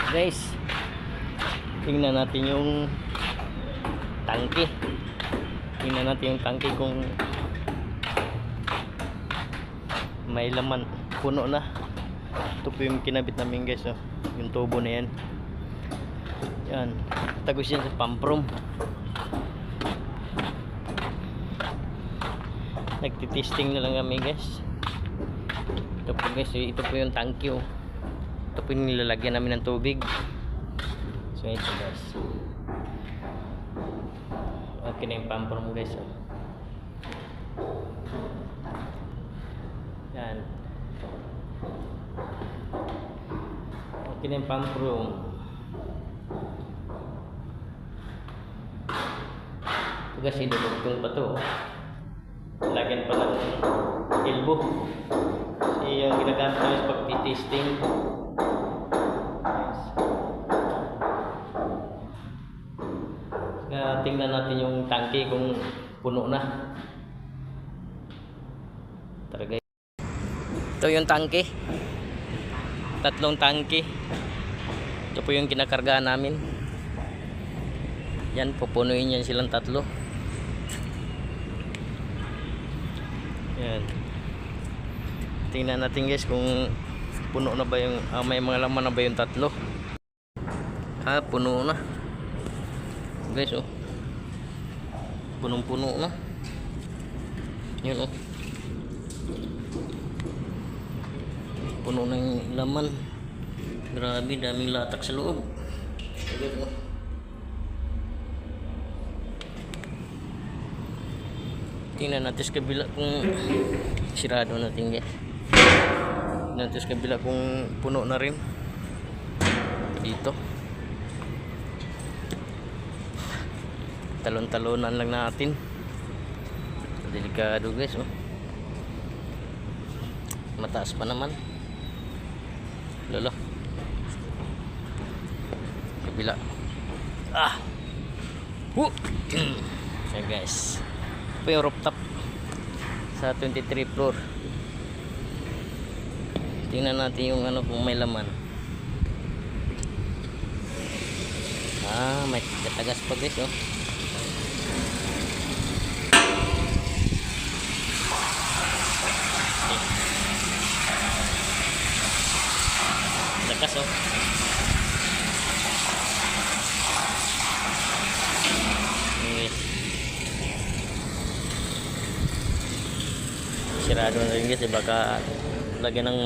Guys, tingnan natin yung tangke. Tingnan natin yung tangke kung may laman. Puno na. Ito po yung kinabit namin guys, oh. Yung tubo na yan. Yan, tagos yan sa pump room. Nagtitesting na lang kami guys. Ito po guys, ito po yung tangke, oh. Ito po yung nilalagyan namin ng tubig. So ito guys, okay na yung pump room guys, oh. Yan, okay na yung pump room. Ito kasi dudugtong pa to, lagyan pa ng elbow. Kasi yung ginagamit namin sa pag-testing. Tingnan natin yung tangke kung puno na. Tara guys. Ito yung tangke. 3 tangke. Ito po yung kinakargaan namin. Yan, pupunuin yan silang 3. Yan. Tingnan natin guys kung puno na ba yung may mga laman na ba yung 3. Puno na. Guys, oh. Punong-puno na. Yun, oh. Puno na yung laman. Grabe, daming latak sa loob. Ayan, oh. Tingnan natin sa kabila kung sirado natin guys. Tingnan natin sa kabila kung puno na rin. Dito. Talon-talonan lang natin. Delikado guys, oh. Mataas pa naman. Lolo. Kabila. So guys, ito yung rooftop sa 23 floor. Tingnan natin yung ano kung may laman. May katagas pa guys, oh. Lakas, oh. Sirado na rin guys, baka lagyan ng